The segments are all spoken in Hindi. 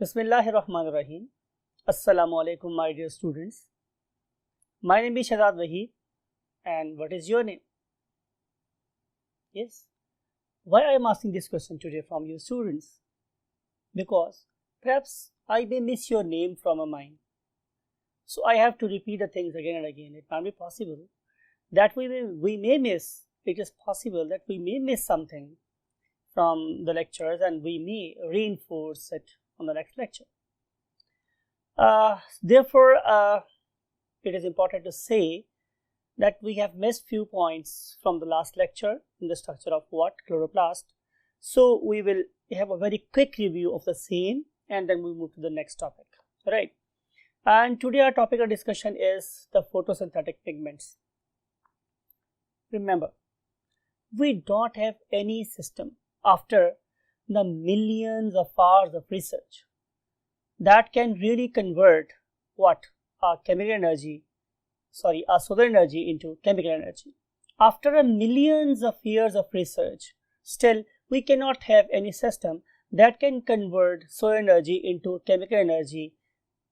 Bismillahirrahmanirrahim. Assalamu alaikum, my dear students. My name is Shahzad Wahid, and what is your name? Yes. Why I am asking this question today from you students? Because perhaps I may miss your name from my mind. So I have to repeat the things again and again. It might be possible that we may miss. It is possible that we may miss something from the lectures and we may reinforce it on the next lecture. Therefore, it is important to say that we have missed few points from the last lecture in the structure of what? Chloroplast. So we will have a very quick review of the same and then we move to the next topic, right? And today our topic of discussion is the photosynthetic pigments. Remember, we don't have any system after the millions of hours of research that can really convert what? Our solar energy into chemical energy. After millions of years of research, still we cannot have any system that can convert solar energy into chemical energy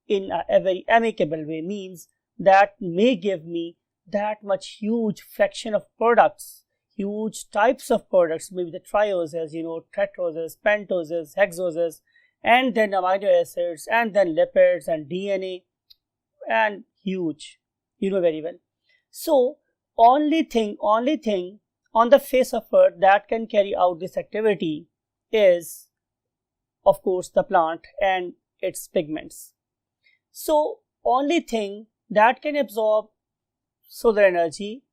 in a very amicable way, means that may give me that much huge fraction of products, huge types of products, maybe the trioses, tetroses, pentoses, hexoses, and then amino acids, and then lipids and DNA, and huge, very well. So only thing on the face of earth that can carry out this activity is, of course, the plant and its pigments. So only thing that can absorb solar energy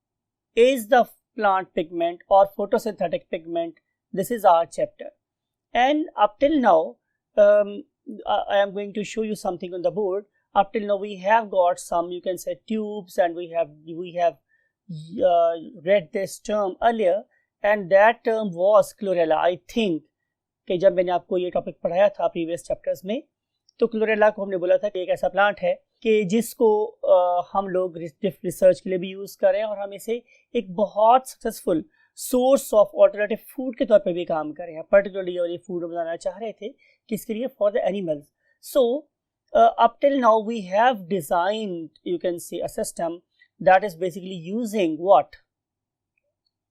is the plant pigment or photosynthetic pigment. This is our chapter, and up till now I am going to show you something on the board. Up till now we have got some, you can say, tubes, and we have read this term earlier, and that term was chlorella. I think कि जब मैंने आपको ये टॉपिक पढ़ाया था प्रीवियस चैप्टर्स में, तो क्लोरेला को हमने बोला था कि एक ऐसा प्लांट है कि जिसको हम लोग रिसर्च के लिए भी यूज़ कर रहे हैं और हम इसे एक बहुत successful source of alternative food के तौर पे भी काम कर रहे हैं. पर्टिकुलरली ये फूड बनाना चाह रहे थे किसके लिए? For the animals. So up till now we have designed, you can say, a system that is basically using what?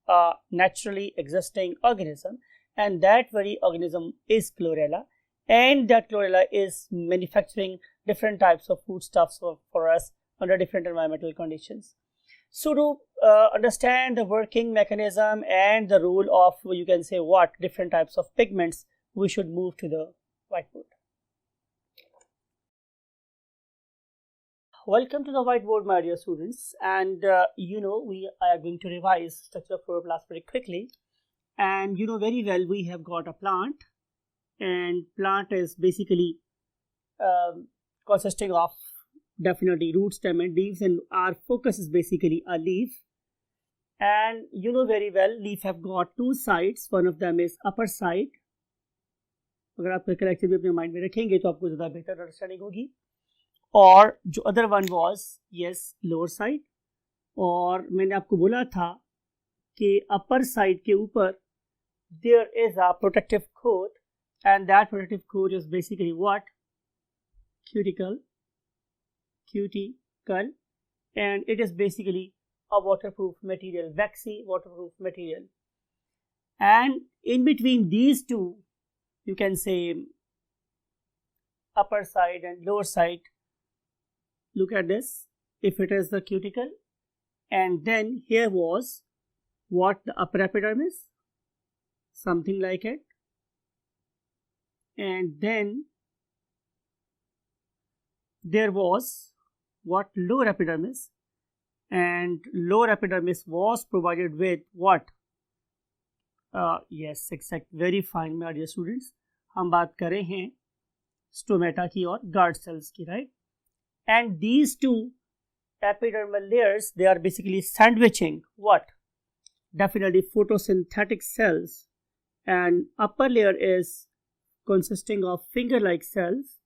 A naturally existing organism, and that very organism is chlorella, and that chlorella is manufacturing different types of foodstuffs for us under different environmental conditions. So to understand the working mechanism and the role of, you can say, what different types of pigments, we should move to the whiteboard. Welcome to the whiteboard, my dear students, and we are going to revise structure of chloroplast very quickly. And very well, we have got a plant, and plant is basically consisting of definitely root, stem and leaves, and our focus is basically a leaf. And very well, leaf have got two sides. One of them is upper side. अगर आप कलेक्टिव भी अपने माइंड में रखेंगे तो आपको ज़्यादा बेहतर अंडरस्टैंडिंग होगी. और जो other one was lower side. और मैंने आपको बोला था कि अपर साइड के ऊपर there is a protective coat, and that protective coat is basically what? Cuticle, and it is basically a waterproof material, waxy waterproof material. And in between these two, you can say upper side and lower side, look at this. If it is the cuticle, and then here was what? The upper epidermis, something like it, and then there was what? Lower epidermis, and lower epidermis was provided with what? Yes, exact, very fine, my dear students. हम बात कर रहे हैं स्टोमेटा की और गार्ड सेल्स की, right? And these two epidermal layers, they are basically sandwiching what? Definitely photosynthetic cells, and upper layer is consisting of finger-like cells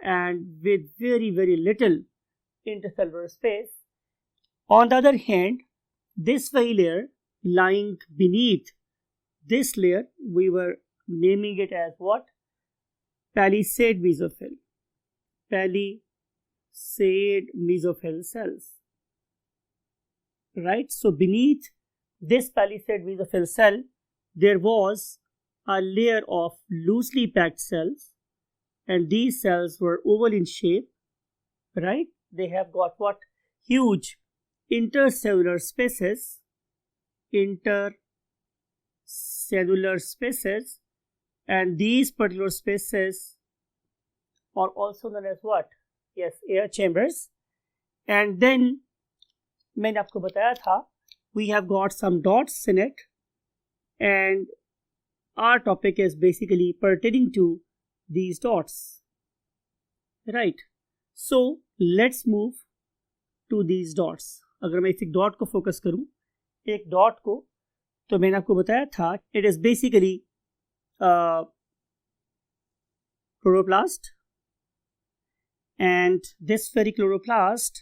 and with very, very little intercellular space. On the other hand, this very layer lying beneath this layer, we were naming it as what? palisade mesophyll. Palisade mesophyll cells. Right? So beneath this palisade mesophyll cell, there was a layer of loosely packed cells, and these cells were oval in shape. Right? They have got what? Huge intercellular spaces. And these particular spaces are also known as what? Yes, air chambers. And then मैंने आपको बताया था, we have got some dots in it, and our topic is basically pertaining to these dots. Right? So let's move to these dots. अगर मैं इस डॉट को फोकस करूं, एक डॉट को, तो मैंने आपको बताया था, it is basically chloroplast, and this very chloroplast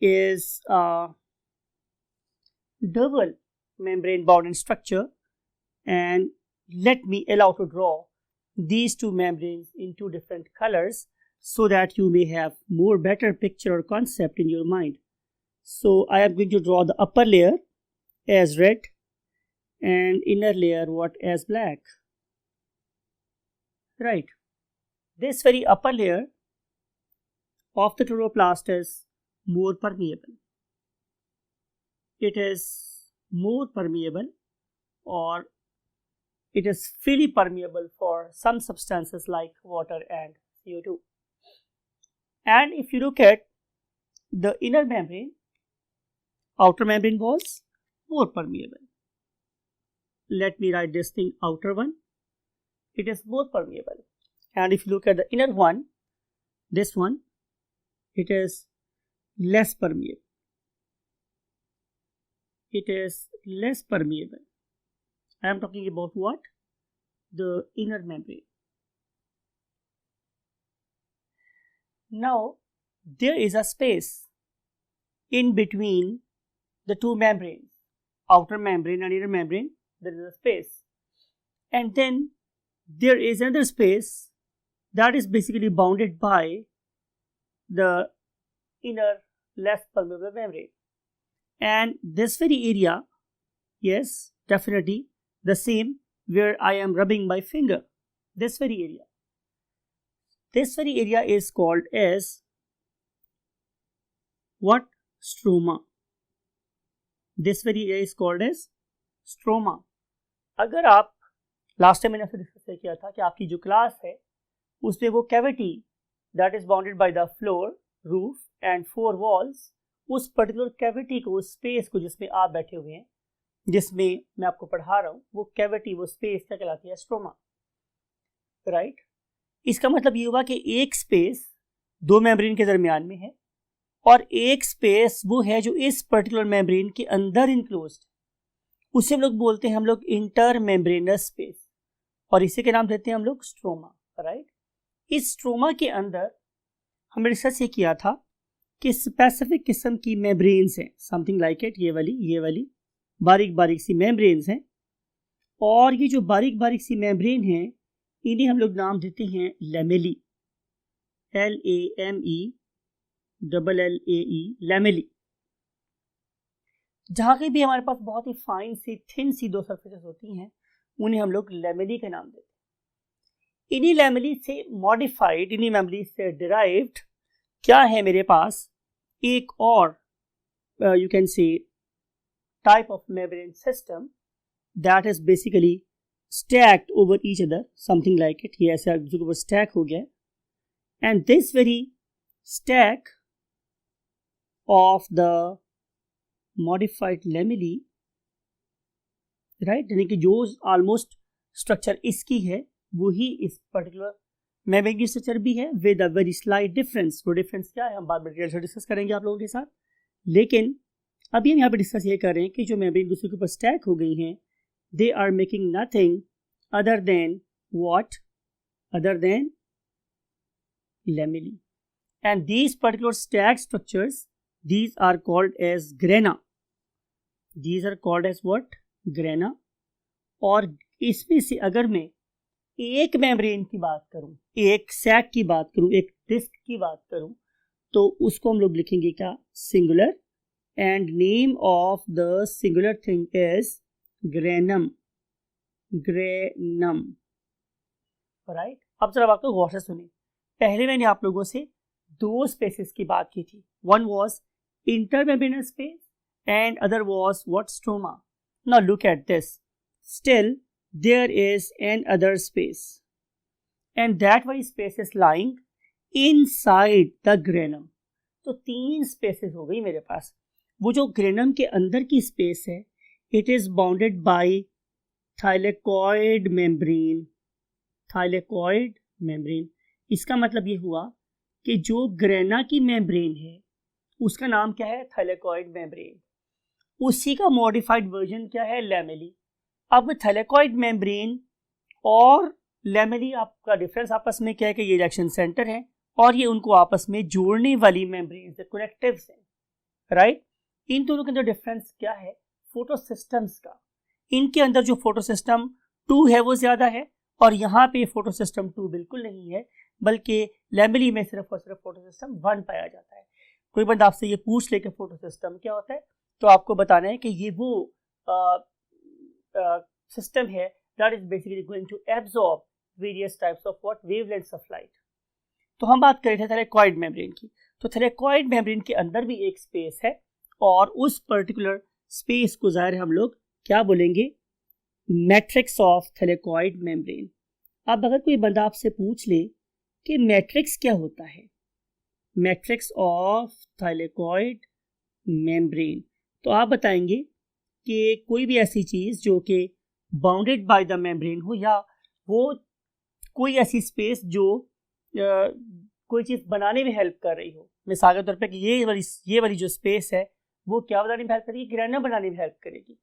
is double membrane bound in structure, and let me allow to draw these two membranes in two different colors so that you may have more better picture or concept in your mind. So I am going to draw the upper layer as red and inner layer what as black. Right. This very upper layer of the chloroplast is more permeable. It is more permeable, or it is freely permeable for some substances like water and CO2. And if you look at the inner membrane, outer membrane was more permeable. Let me write this thing, outer one, it is more permeable. And if you look at the inner one, this one, it is less permeable. It is less permeable. I am talking about what? The inner membrane. Now, there is a space in between the two membranes, outer membrane and inner membrane. There is a space, and then there is another space that is basically bounded by the inner less permeable membrane. And this very area, yes, definitely the same where I am rubbing my finger, this very area. This very area is called as what? Stroma. This very area is called as stroma. अगर आप लास्ट टाइम मैंने आपसे डिस्कस किया था कि आपकी जो क्लास है उसमें वो cavity that is bounded by the floor, roof and 4 walls, उस पर्टिकुलर कैविटी को, उस स्पेस को जिसमें आप बैठे हुए हैं, जिसमें मैं आपको पढ़ा रहा हूँ, वो कैविटी, वो स्पेस क्या कहलाती है? स्ट्रोमा. राइट? इसका मतलब ये हुआ कि एक स्पेस दो मेम्ब्रेन के दरमियान में है और एक स्पेस वो है जो इस पर्टिकुलर मेम्ब्रेन के अंदर इनक्लोज्ड, उसे हम लोग बोलते हैं इंटर मेम्ब्रेनस स्पेस, और इसी के नाम देते हैं हम लोग स्ट्रोमा. राइट? इस स्ट्रोमा के अंदर हमने डिस्कस ये किया था कि स्पेसिफिक किस्म की मेम्ब्रेन्स हैं, समथिंग लाइक इट, ये वाली बारीक बारीक सी मेम्ब्रेन्स हैं, और ये जो बारीक बारीक सी मेम्ब्रेन हैं इन्हें हम लोग नाम देते हैं लैमेली, LAMELLAE, लैमेली. जहाँ कहीं भी हमारे पास बहुत ही फाइन सी थिन सी दो सरफेसेस होती हैं उन्हें हम लोग लैमेली का नाम देते हैं. इन्हीं लैमेली से मॉडिफाइड, इन्हीं मेम्ब्रेन से डिराइव्ड क्या है मेरे पास? एक और यू कैन से type of membrane system that is basically stacked over each other, something like it. ये ऐसा जो ऊपर stack हो गया, and this very stack of the modified lamellae, right, यानी कि जो almost structure इसकी है वही इस particular membrane की structure भी है with a very slight difference. वो difference क्या है हम बाद में डिटेल से डिस्कस करेंगे आप लोगों के साथ, लेकिन अभी हम यहाँ पे डिस्कस ये कर रहे हैं कि जो मेम्ब्रेन दूसरे के ऊपर स्टैक हो गई हैं, they are making nothing other than what? Other than lamellae. And these particular stack structures, these are called as grana. These are called as what? Grana. और इसमें से अगर मैं एक मेम्ब्रेन की बात करूं, एक सैक की बात करूं, एक डिस्क की बात करूं, तो उसको हम लोग लिखेंगे क्या, singular, and name of the singular thing is granum, granum, right. अब जरा बात को गौर से सुनिए। पहले मैंने आप लोगों से दो स्पेसेस की बात की थी, one was intermembranous space and other was what, stroma. Now look at this, still there is an other space and that वाली space is lying inside the granum. तो तीन स्पेसेस हो गई मेरे पास। वो जो ग्रेनम के अंदर की स्पेस है, it is bounded by thylakoid membrane, thylakoid membrane. इसका मतलब ये हुआ कि जो ग्रेना की मेम्ब्रेन है उसका नाम क्या है, थाइलेकॉइड मेम्ब्रेन। उसी का मॉडिफाइड वर्जन क्या है, लैमेली। अब थाइलेकॉइड मेम्ब्रेन और लैमेली आपका डिफरेंस आपस में क्या है कि ये रिएक्शन सेंटर है और ये उनको आपस में जोड़ने वाली मेम्ब्रेन से कनेक्टिव्स हैं, राइट। इन दोनों के अंदर डिफरेंस क्या है, फोटोसिस्टम्स का। इनके अंदर जो फोटोसिस्टम 2 है वो ज्यादा है और यहाँ पे फोटोसिस्टम 2 बिल्कुल नहीं है, बल्कि लैमेली में सिर्फ और सिर्फ फोटोसिस्टम 1 पाया जाता है। कोई बंदा आपसे ये पूछ ले कि फोटोसिस्टम क्या होता है, तो आपको बताना है कि ये वो सिस्टम है that is basically going to absorb various types of what, wavelengths of light. तो हम बात कर रहे थे थाइलेकॉइड मेम्ब्रेन की। तो थाइलेकॉइड मेम्ब्रेन के अंदर भी एक स्पेस है और उस पर्टिकुलर स्पेस को जाहिर हम लोग क्या बोलेंगे, मैट्रिक्स ऑफ थाइलेकॉइड मेम्ब्रेन। अब अगर कोई बंदा आपसे पूछ ले कि मैट्रिक्स क्या होता है, मैट्रिक्स ऑफ थाइलेकॉइड मेम्ब्रेन, तो आप बताएंगे कि कोई भी ऐसी चीज जो कि बाउंडेड बाय द मेम्ब्रेन हो, या वो कोई ऐसी स्पेस जो कोई चीज बनाने में हेल्प कर रही हो। मिसाल के तौर पे कि ये वाली जो स्पेस है वो क्या बनाने में हेल्प करेगी, ग्रेनम बनाने में हेल्प करेगी।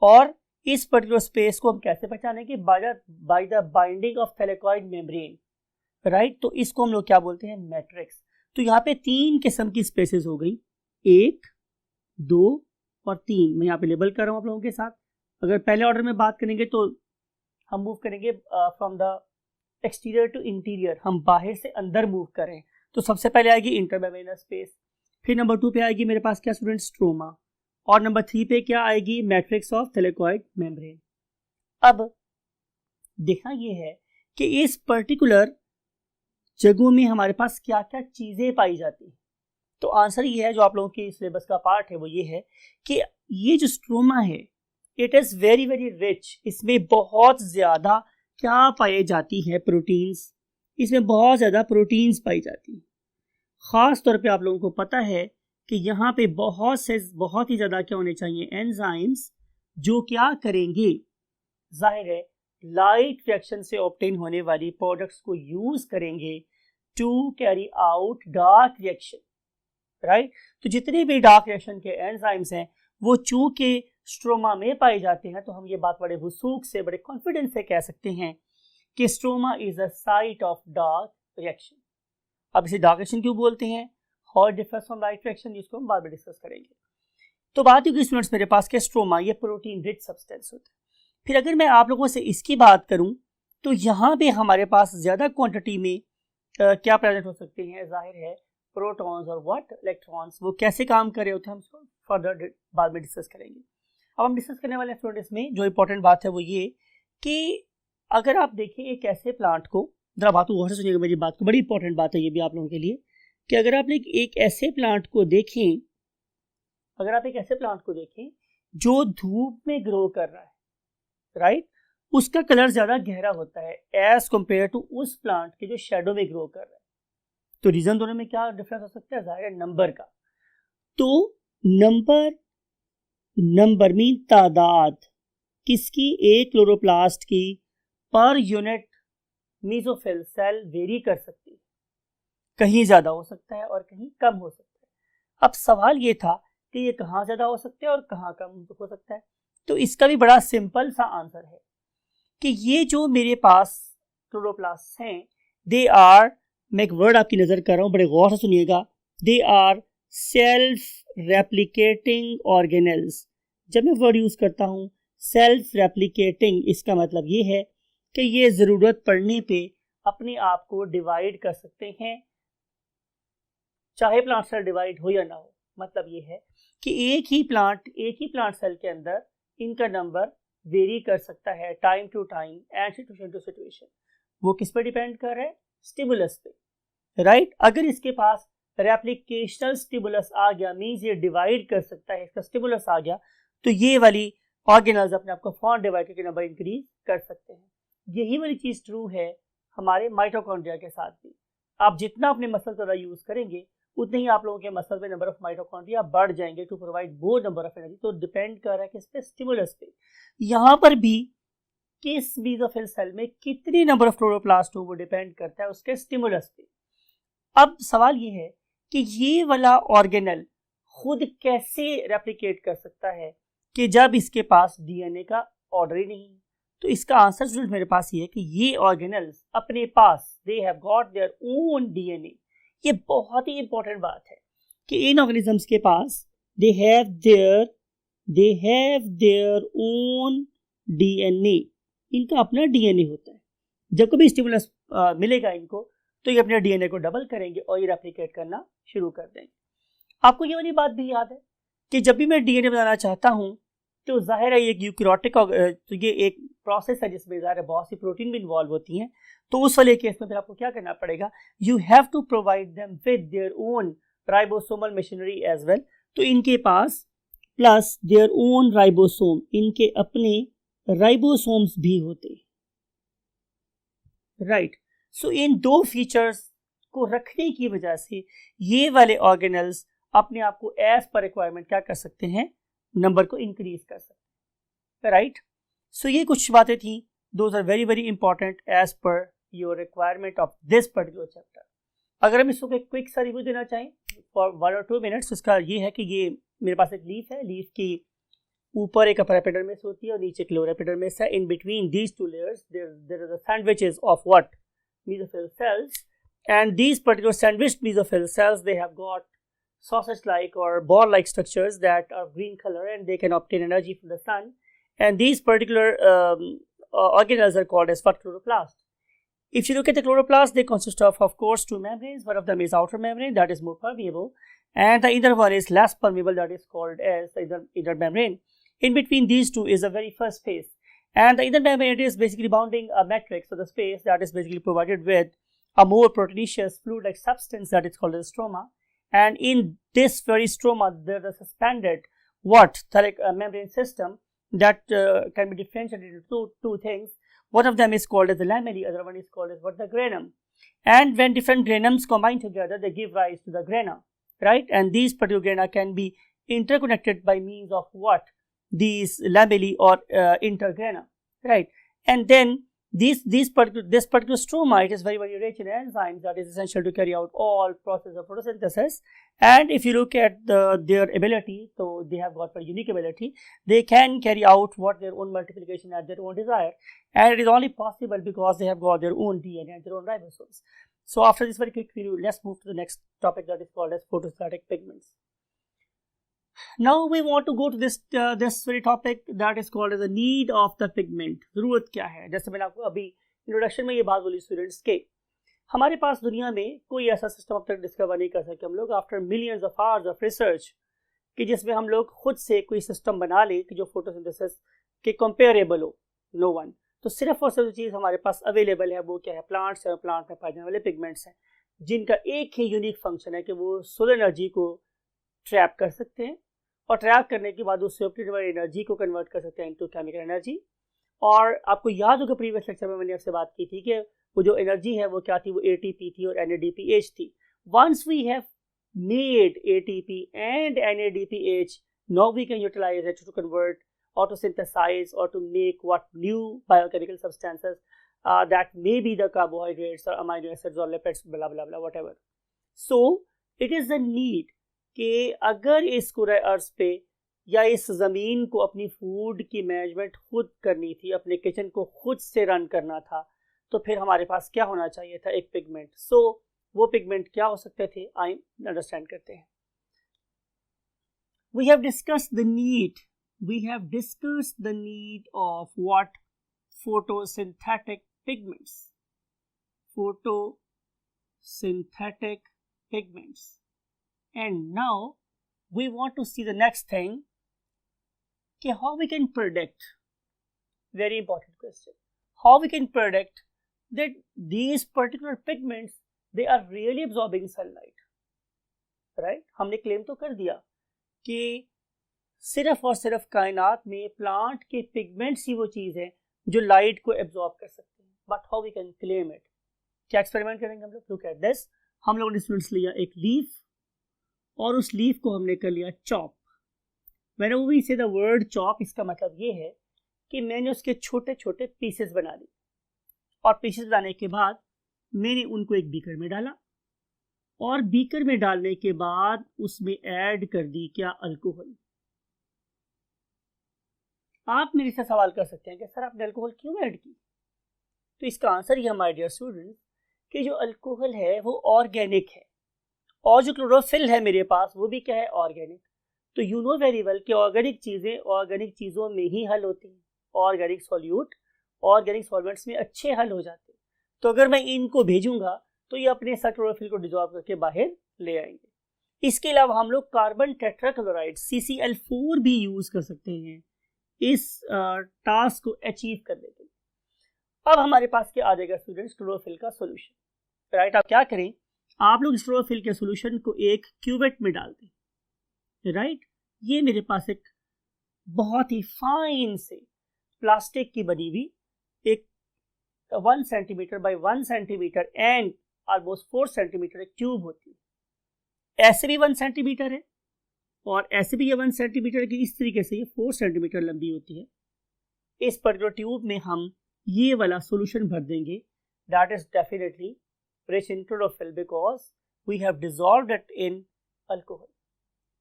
और इस पर्टिकुलर स्पेस को हम कैसे पहचानेंगे, by the binding of thylakoid membrane, right. तो इसको हम लोग क्या बोलते हैं, मैट्रिक्स। तो यहाँ पे 3 किस्म की स्पेसेस हो गई, 1, 2 और 3। मैं यहाँ पे लेबल कर रहा हूँ आप लोगों के साथ। अगर पहले ऑर्डर में बात करेंगे तो हम मूव करेंगे from the exterior to interior, हम बाहर से अंदर मूव करें। तो सबसे पहले आएगी इंटरमेम्ब्रेनस स्पेस, फिर नंबर 2 पे आएगी मेरे पास क्या स्टूडेंट, स्ट्रोमा, और नंबर 3 पे क्या आएगी, मैट्रिक्स ऑफ थाइलेकॉइड मेम्ब्रेन। अब देखना ये है कि इस पर्टिकुलर जगहों में हमारे पास क्या क्या चीजें पाई जाती हैं। तो आंसर ये है, जो आप लोगों के सिलेबस का पार्ट है वो ये है कि ये जो स्ट्रोमा है it is very very rich, इसमें बहुत ज्यादा क्या पाई जाती है, प्रोटीन्स। इसमें बहुत ज्यादा प्रोटीन्स पाई जाती हैं। खास तौर पे आप लोगों को पता है कि यहाँ पे बहुत ही ज्यादा क्या होने चाहिए, एंजाइम्स, जो क्या करेंगे, जाहिर है लाइट रिएक्शन से ऑब्टेन होने वाली प्रोडक्ट्स को यूज करेंगे to carry out dark reaction, right. तो जितने भी डार्क रिएक्शन के एंजाइम्स हैं वो चूंकि स्ट्रोमा में पाए जाते हैं, तो हम ये बात बड़े वसूख से, बड़े कॉन्फिडेंस से कह सकते हैं कि stroma is a site of dark reaction. अब इसे डार्क रिएक्शन क्यों बोलते हैं, how it differs from light reaction, जिसको हम बाद में डिस्कस करेंगे। तो बात होगी स्टूडेंट्स मेरे पास के स्ट्रोमा ये प्रोटीन रिच सब्सटेंस होता है। फिर अगर मैं आप लोगों से इसकी बात करूं तो यहाँ पे हमारे पास ज्यादा क्वांटिटी में क्या प्रेजेंट हो सकते हैं, जाहिर है प्रोटॉन्स और व्हाट, इलेक्ट्रॉन्स। वो कैसे काम कर रहे होते हैं हम इसको फर्दर बाद में डिस्कस करेंगे। अब हम डिस्कस करने वाले स्टूडेंट्स में जो इंपॉर्टेंट बात है वो ये कि अगर आप देखें एक ऐसे प्लांट को, जरा बात को गौर से सुनिएगा मेरी बात को, बड़ी इंपॉर्टेंट बात है ये भी आप लोगों के लिए, कि अगर आप एक ऐसे प्लांट को देखें, अगर आप एक ऐसे प्लांट को देखें जो धूप में ग्रो कर रहा है, राइट, उसका कलर ज्यादा गहरा होता है एज कंपेयर टू उस प्लांट के जो शेडो में ग्रो कर रहा है। तो रीजन दोनों में क्या डिफरेंस हो सकता है, जाहिर है नंबर का। तो नंबर मीन तादाद किसकी, एक क्लोरोप्लास्ट की per unit mesophyll cell very कर सकती है, कहीं ज्यादा हो सकता है और कहीं कम हो सकता है। अब सवाल ये था कि ये कहाँ ज्यादा हो सकता है और कहाँ कम हो सकता है। तो इसका भी बड़ा सिंपल सा आंसर है कि ये जो मेरे पास क्लोरोप्लास्ट हैं, दे आर, मैं एक वर्ड आपकी नजर कर रहा हूं, बड़े गौर से सुनिएगा, they are self replicating organelles. जब मैं वर्ड यूज करता हूं सेल्फ रेप्लिकेटिंग, इसका मतलब ये है कि ये ज़रूरत पड़ने पे अपने आप को डिवाइड कर सकते हैं, चाहे प्लांट सेल डिवाइड हो या ना हो। मतलब ये है कि एक ही प्लांट सेल के अंदर इनका नंबर वेरी कर सकता है time to time and situation to situation. वो किस पे डिपेंड कर रहा है? स्टिमुलस पे, राइट। अगर इसके पास रेप्लिकेशनल स्टिमुलस आ गया, मींस ये डिवाइड कर सकता है, इसका स्टिमुलस आ गया, तो ये वाली ऑर्गेनल्स अपने आप को फॉर्म डिवाइड करके नंबर इंक्रीज कर सकते हैं। यही वाली चीज ट्रू है हमारे माइटोकॉन्ड्रिया के साथ भी। आप जितना अपने मसल का यूज करेंगे उतने ही आप लोगों के मसल में नंबर ऑफ माइटोकॉन्ड्रिया बढ़ जाएंगे to provide more number of energy. तो डिपेंड कर रहा है किस पे? स्टिमुलस पे। यहाँ पर भी किस मेसोफिल सेल में कितनी नंबर ऑफ क्लोरोप्लास्ट हो वो डिपेंड करता है उसके स्टिमुलस पे। अब सवाल ये है कि ये वाला ऑर्गेनल खुद कैसे रेप्लिकेट कर सकता है कि जब इसके पास डीएनए का ऑर्डर ही नहीं है। तो इसका आंसर स्टूडेंट मेरे पास ये है कि ये ऑर्गेनल्स अपने पास they have got their own DNA. ये बहुत ही इंपॉर्टेंट बात है कि इन ऑर्गेनिजम्स के पास they have their own DNA. इनका अपना डीएनए होता है। जब कभी स्टिमुलस मिलेगा इनको तो ये अपने डीएनए को डबल करेंगे और ये रेप्लिकेट करना शुरू कर देंगे। आपको ये वाली बात भी याद है कि जब भी मैं डीएनए बनाना चाहता हूँ तो जाहिर है ये यूकैरियोटिक, तो ये एक प्रोसेस है जिसमें जाहिर है बहुत सी प्रोटीन भी इन्वॉल्व होती हैं। तो उस वाले केस में फिर आपको क्या करना पड़ेगा? You have to provide them with their own ribosomal machinery as well. तो इनके पास प्लस देयर ओन राइबोसोम, इनके अपने राइबोसोम्स भी होते, राइट। सो इन दो फीचर्स को रखने की वजह से ये वाले ऑर्गेनल्स अपने आप को एज पर रिक्वायरमेंट क्या कर सकते हैं? नंबर को इंक्रीज कर सकते हैं, राइट। सो ये कुछ बातें थी, those are very very important as per your requirement of this particular chapter. अगर हम इसको एक क्विक सा रिव्यू देना चाहें फॉर 1 or 2 minutes, इसका ये है कि ये मेरे पास एक लीफ है, लीफ की ऊपर एक अपर एपिडर्मिस होती है और नीचे एक लोअर एपिडर्मिस है। In between these two layers there are the sandwiches of what? mesophyll cells, and these particular sandwiched mesophyll cells, they have got sausage like or ball like structures that are green color and they can obtain energy from the sun, and these particular organelles are called as what? Chloroplast. If you look at the chloroplast, they consist of course two membranes. One of them is outer membrane, that is more permeable, and the inner one is less permeable, that is called as the inner membrane. In between these two is the very first phase, and the inner membrane is basically bounding a matrix, so the space that is basically provided with a more proteinaceous fluid-like substance that is called as stroma. And in this very stroma, there is a suspended what? Thallic membrane system that can be differentiated into two things. One of them is called as the lamellae, other one is called as what? The granum. And when different granums combine together, they give rise to the grana, right? And these particular grana can be interconnected by means of what? These lamellae or intergrana, right? And then this particular stroma, it is very very rich in enzymes that is essential to carry out all process of photosynthesis. And if you look at their ability, so they have got very unique ability. They can carry out what? Their own multiplication at their own desire, and it is only possible because they have got their own DNA and their own ribosomes. So after this very quick review, let's move to the next topic that is called as photosynthetic pigments. Now we want to go to this very topic that is called as the need of the pigment. जरूरत क्या है? जैसे मैंने आपको अभी इंट्रोडक्शन में ये बात बोली स्टूडेंट्स के हमारे पास दुनिया में कोई ऐसा सिस्टम अब तक डिस्कवर नहीं कर सके हम लोग after millions of hours of research कि जिसमें हम लोग खुद से कोई सिस्टम बना ले कि जो फोटोसिंथेसिस के कंपेरेबल हो। No one. तो सिर्फ और सिर्फ चीज़ हमारे पास अवेलेबल है वो क्या है? प्लांट्स है, प्लांट में पाए जाने वाले पिगमेंट्स हैं जिनका एक ही यूनिक फंक्शन है कि वो सोलर एनर्जी को ट्रैप कर सकते हैं और ट्रैप करने के बाद उससे ऑप्टिक एनर्जी को कन्वर्ट कर सकते हैं इनटू केमिकल एनर्जी। और आपको याद होगा प्रीवियस लेक्चर में मैंने आपसे बात की थी कि वो जो एनर्जी है वो क्या थी? वो एटीपी थी और NADPH थी। Once we have made ATP and NADPH, now we can utilize it to convert or to synthesize or to make what? New biochemical substances that may be the carbohydrates or amino acids or lipids, blah blah blah, whatever. So it is the need कि अगर इस पूरे अर्थ पे या इस ज़मीन को अपनी फूड की मैनेजमेंट खुद करनी थी, अपने किचन को खुद से रन करना था, तो फिर हमारे पास क्या होना चाहिए था? एक पिगमेंट। सो वो पिगमेंट क्या हो सकते थे? आई अंडरस्टैंड करते हैं। We have discussed the need of what? Photosynthetic pigments, photosynthetic pigments. And now we want to see the next thing, how we can predict, very important question, how we can predict that these particular pigments, they are really absorbing sunlight, right? हमने क्लेम तो कर दिया कि सिर्फ और सिर्फ कायनात में प्लांट के पिगमेंट्स ही वो चीज़ है जो लाइट को एब्जॉर्ब कर सकते हैं, but how we can claim it? क्या एक्सपेरिमेंट करेंगे हम लोग? Look at this. हम लोगों ने स्टूडेंट्स लिया एक लीफ और उस लीफ को हमने कर लिया चॉप। व्हेनेवर वी से द वर्ड चॉप, इसका मतलब ये है कि मैंने उसके छोटे छोटे पीसेस बना लिए और पीसेस बनाने के बाद मैंने उनको एक बीकर में डाला और बीकर में डालने के बाद उसमें ऐड कर दी क्या? अल्कोहल। आप मेरे से सवाल कर सकते हैं कि सर आपने अल्कोहल क्यों ऐड की? तो इसका आंसर ये माय डियर स्टूडेंट्स कि जो अल्कोहल है वो ऑर्गेनिक है और जो क्लोरोफिल है मेरे पास वो भी क्या है? ऑर्गेनिक। तो यू नो वेरी वेल कि ऑर्गेनिक चीज़ें ऑर्गेनिक चीज़ों में ही हल होती हैं। ऑर्गेनिक सॉल्यूट ऑर्गेनिक सॉल्वेंट्स में अच्छे हल हो जाते हैं। तो अगर मैं इनको भेजूंगा तो ये अपने साथ क्लोरोफिल को डिसॉल्व करके बाहर ले आएंगे। इसके अलावा हम लोग कार्बन टेट्राक्लोराइड CCl4 भी यूज कर सकते हैं इस टास्क को अचीव करने के लिए। अब हमारे पास क्या आ जाएगा स्टूडेंट्स? क्लोरोफिल का सोल्यूशन, राइट? आप क्या करें, आप लोग क्लोरोफिल के सोल्यूशन को एक क्यूवेट में डाल दें, राइट? ये मेरे पास एक बहुत ही फाइन से प्लास्टिक की बनी हुई एक 1 centimetre by 1 centimetre and almost 4 centimetre एक ट्यूब होती है। ऐसे भी 1 सेंटीमीटर है और ऐसे भी ये 1 सेंटीमीटर की, इस तरीके से ये 4 सेंटीमीटर लंबी होती है। इस पर्टिकुलर ट्यूब में हम ये वाला सॉल्यूशन भर देंगे, that is definitely rich in chlorophyll because we have dissolved it in alcohol.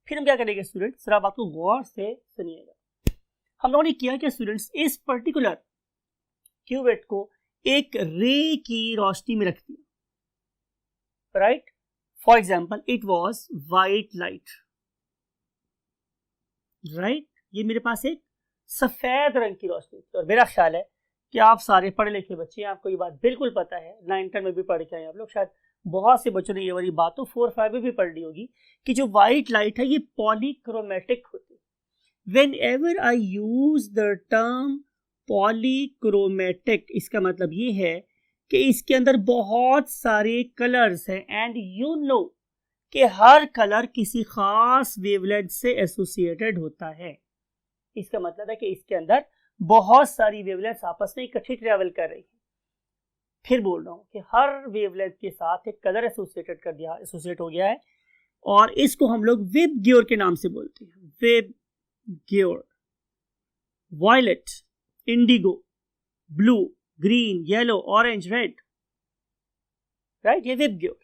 फिर हम क्या करेंगे स्टूडेंट्स? सर आप आपको गौर से सुनिएगा। हम लोगों ने किया क्या स्टूडेंट्स? इस पर्टिकुलर क्यूवेट को एक रे की रोशनी में रख दिया, right? For example it was white light, right? ये मेरे पास एक सफेद रंग की रोशनी थी और मेरा ख्याल है कि आप सारे पढ़े लिखे बच्चे हैं, आपको ये बात बिल्कुल पता है। 9th में भी पढ़ के आए आप लोग, शायद बहुत से बच्चों ने ये वाली बात तो 4-5 में भी पढ़ ली होगी कि जो वाइट लाइट है ये पॉलीक्रोमेटिक होती है। Whenever I use the term polychromatic, इसका मतलब ये है कि इसके अंदर बहुत सारे कलर्स हैं एंड यू नो कि हर कलर किसी खास वेवलेंथ से एसोसिएटेड होता है। इसका मतलब है कि इसके अंदर बहुत सारी वेवलेंथ्स आपस में इकट्ठी ट्रेवल कर रही है। फिर बोल रहा हूँ कि हर वेवलेंथ के साथ एक कलर एसोसिएट हो गया है और इसको हम लोग विबग्योर के नाम से बोलते हैं। VIBGYOR, violet, indigo, blue, green, yellow, orange, red, right? ये विबग्योर।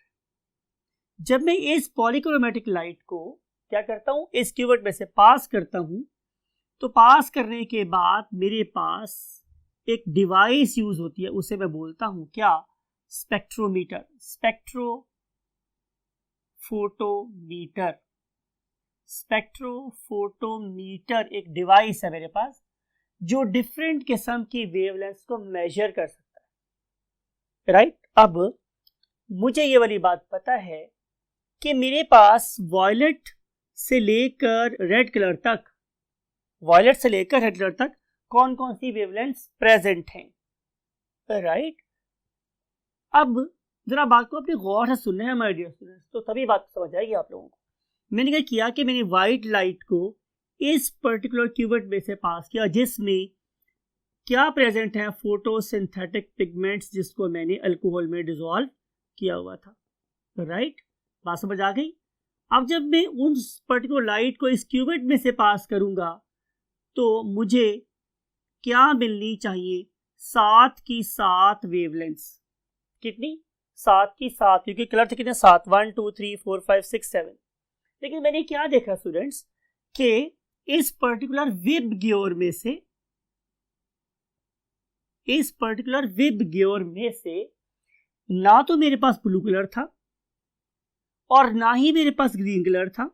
जब मैं इस पॉलीक्रोमेटिक लाइट को क्या करता हूं, इस क्यूवेट में से पास करता हूं, तो पास करने के बाद मेरे पास एक डिवाइस यूज होती है, उसे मैं बोलता हूं क्या? स्पेक्ट्रोमीटर। स्पेक्ट्रोफोटोमीटर। स्पेक्ट्रोफोटोमीटर एक डिवाइस है मेरे पास जो डिफरेंट किस्म की वेवलेंथ्स को मेजर कर सकता है, राइट? अब मुझे ये वाली बात पता है कि मेरे पास वायलेट से लेकर रेड कलर तक कौन कौन सी वेवलेंथ्स प्रेजेंट हैं, राइट? अब जरा बात को अपने गौर से सुनना है माय डियर स्टूडेंट्स, तो तभी बात समझ आएगी आप लोगों को। मैंने क्या किया कि मैंने व्हाइट लाइट को इस पर्टिकुलर क्यूवेट में से पास किया जिसमें क्या प्रेजेंट है? फोटोसिंथेटिक पिगमेंट्स, जिसको मैंने अल्कोहल में डिसॉल्व किया हुआ था, राइट? बात समझ आ गई? अब जब मैं उन पर्टिकुलर लाइट को इस क्यूवेट में से पास करूंगा तो मुझे क्या मिलनी चाहिए? 7 की 7 वेवलेंथ्स। कितनी? 7 की 7, क्योंकि कलर थे कितने? 7, 1 2 3 4 5 6 7। लेकिन मैंने क्या देखा स्टूडेंट्स कि इस पर्टिकुलर विबग्योर में से ना तो मेरे पास ब्लू कलर था और ना ही मेरे पास ग्रीन कलर था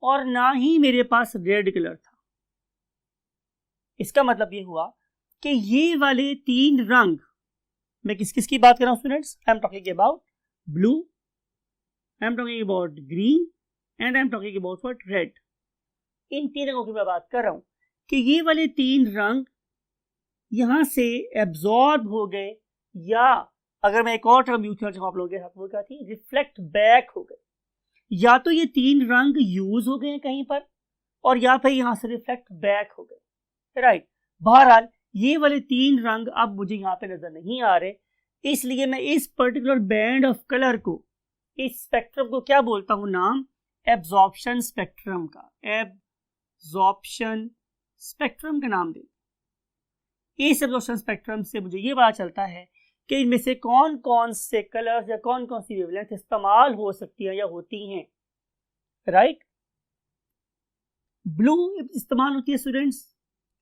और ना ही मेरे पास रेड कलर था। इसका मतलब ये हुआ कि ये वाले 3 रंग मैं किस किस की बात कर रहा हूँ students? I am talking about blue, I am talking about green and I am talking about what? Red. इन तीन रंगों की मैं बात कर रहा हूँ कि ये वाले तीन रंग यहां से एब्जॉर्ब हो गए, या अगर मैं एक और टर्म यूज करना चाहूँ आप लोगों के साथ, वो क्या थी? रिफ्लेक्ट बैक हो गए। या तो ये तीन रंग यूज हो गए कहीं पर, और या फिर यहां से रिफ्लेक्ट बैक हो गए, राइट। बहरहाल ये वाले तीन रंग अब मुझे यहाँ पे नजर नहीं आ रहे, इसलिए मैं इस पर्टिकुलर बैंड ऑफ कलर को, इस स्पेक्ट्रम को क्या बोलता हूं नाम? एब्जॉर्प्शन स्पेक्ट्रम का, एब्जॉर्प्शन स्पेक्ट्रम का नाम दे। इस एब्जॉर्प्शन स्पेक्ट्रम से मुझे ये पता चलता है कि इनमें से कौन कौन से कलर्स या कौन कौन सी वेवलेंथ इस्तेमाल हो सकती है या होती हैं, राइट। ब्लू इस्तेमाल होती है स्टूडेंट्स,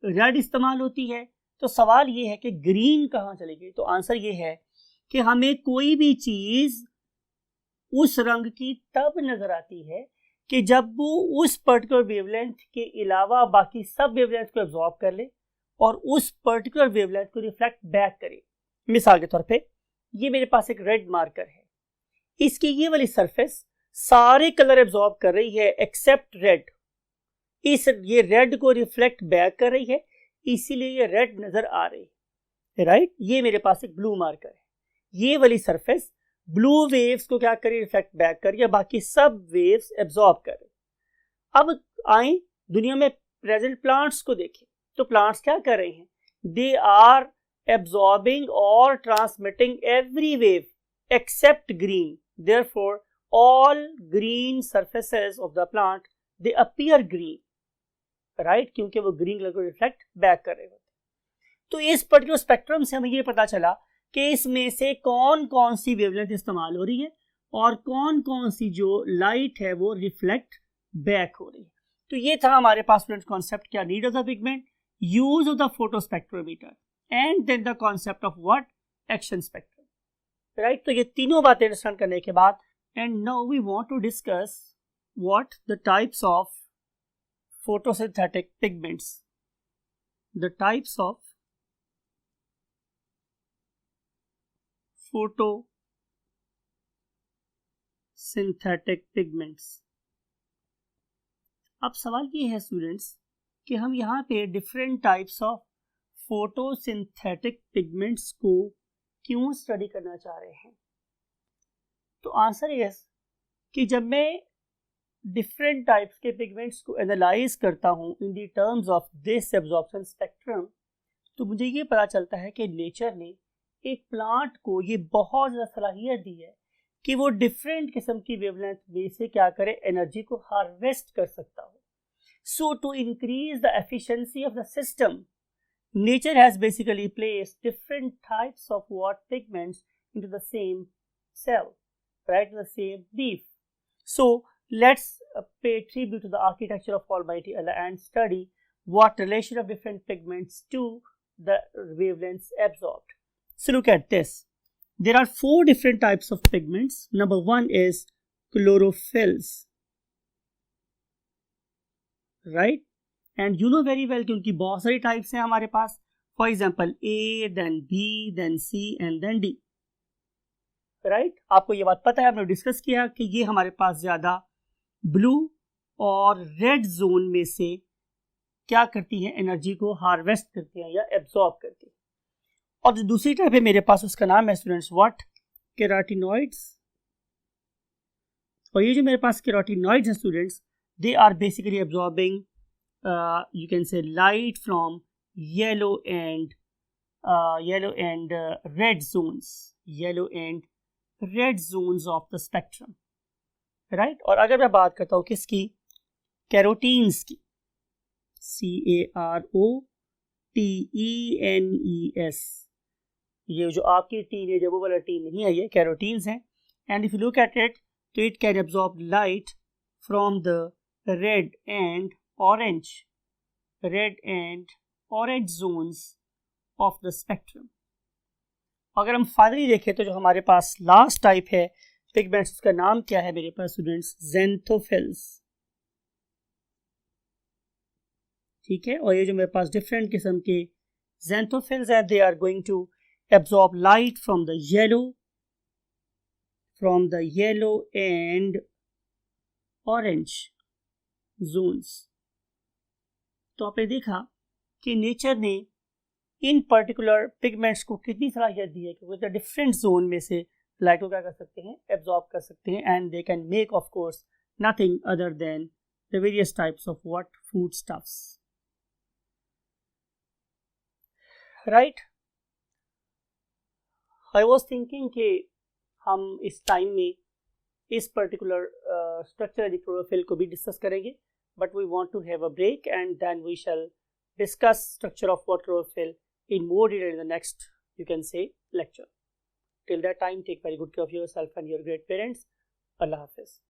रेड इस्तेमाल होती है। तो सवाल ये है कि ग्रीन कहाँ चलेगी? तो आंसर ये है कि हमें कोई भी चीज उस रंग की तब नजर आती है कि जब वो उस पर्टिकुलर वेवलेंथ के अलावा बाकी सब वेवलेंथ को एब्जॉर्ब कर ले और उस पर्टिकुलर वेवलेंथ को रिफ्लेक्ट बैक करे। मिसाल के तौर पे ये मेरे पास एक रेड मार्कर है, इसकी ये वाली सरफेस सारे कलर एब्जॉर्ब कर रही है एक्सेप्ट रेड। ये रेड को रिफ्लेक्ट बैक कर रही है, इसीलिए ये रेड नजर आ रही है, राइट। ये मेरे पास एक ब्लू मार्कर है, ये वाली सरफेस ब्लू वेव्स को क्या करे? रिफ्लेक्ट बैक कर, या बाकी सब वेव्स एब्जॉर्ब करे। अब आए दुनिया में प्रेजेंट प्लांट्स को देखें, तो प्लांट्स क्या कर रहे हैं? दे आर एब्जॉर्बिंग और transmitting every wave except green, therefore all green surfaces of the plant they appear green, right, क्योंकि वो ग्रीन कलर को रिफ्लेक्ट बैक कर रहे होते। तो इस पर्टिकुलर स्पेक्ट्रम से हमें ये पता चला कि इसमें से कौन कौन सी वेवलेंथ इस्तेमाल हो रही है और कौन कौन सी जो लाइट है वो रिफ्लेक्ट बैक हो रही है। तो ये था हमारे पास स्टूडेंट कॉन्सेप्ट, क्या? Need of the pigment, use of the photo spectrometer, and then the concept of what? Action spectrum, right. तो ये तीनों बातें अंडरस्टैंड करने के बाद, and now we want to discuss what the types of photosynthetic pigments, the types of photosynthetic pigments। अब सवाल ये है स्टूडेंट्स कि हम यहाँ पे different types of photosynthetic pigments को क्यों स्टडी करना चाह रहे हैं? तो आंसर ये कि जब मैं डिफरेंट टाइप्स के पिगमेंट्स को एनालाइज करता हूँ in the terms of this absorption spectrum, तो मुझे ये पता चलता है कि नेचर ने एक प्लांट को ये बहुत ज़्यादा सलाहियत दी है कि वो डिफरेंट किस्म की वेवलेंथ में से क्या करे? एनर्जी को हार्वेस्ट कर सकता हो। So to increase the efficiency of the system, nature has basically placed different types of what pigments into the same cell, right, the same leaf. So let's pay tribute to the architecture of Almighty Allah and study what relation of different pigments to the wavelengths absorbed. So look at this. There are 4 different types of pigments. Number 1 is chlorophylls, right? And you know very well क्योंकि बहुत सारी types हैं हमारे पास. For example, A, then B, then C, and then D. Right? आपको ये बात पता है, हमने डिस्कस किया कि ये हमारे पास ज़्यादा ब्लू और रेड जोन में से क्या करती हैं? एनर्जी को हार्वेस्ट करती हैं या एब्जॉर्ब करती हैं। और जो दूसरी टाइप है मेरे पास, उसका नाम है स्टूडेंट्स व्हाट? केराटिनॉइड्स। और ये जो मेरे पास केराटिनॉइड्स हैं students, they are basically absorbing you can say light from yellow and red zones of the spectrum, right. और अगर मैं बात करता हूँ किसकी? कैरोटीन्स की, CAROTENES, ये जो आपकी टीन है, जब वो वाला टीन नहीं है, ये कैरोटीन्स हैं। And if you look at it, तो it can absorb light from the red and orange zones of the spectrum. अगर हम फाइनली देखें तो जो हमारे पास लास्ट टाइप है पिगमेंट्स, उसका नाम क्या है मेरे पास स्टूडेंट्स? ज़ैंथोफिल्स, ठीक है। और ये जो मेरे पास डिफरेंट किस्म के ज़ैंथोफिल्स हैं, they are going to absorb light from the yellow and orange zones. तो आपने देखा कि नेचर ने इन पर्टिकुलर पिगमेंट्स को कितनी सलाहियत दी है क्योंकि द डिफरेंट जोन में से लाइट को क्या कर सकते हैं, एब्जॉर्ब कर सकते हैं, and they can make of course nothing other then the various types of what food stuffs, right. I was thinking कि हम इस टाइम में इस पर्टिकुलर स्ट्रक्चर क्लोरोफिल को भी डिस्कस करेंगे, but we want to have a break and then we shall discuss structure of what chlorophyll in more detail in the next, you can say, lecture. Till that time, take very good care of yourself and your great parents. Allah Hafiz.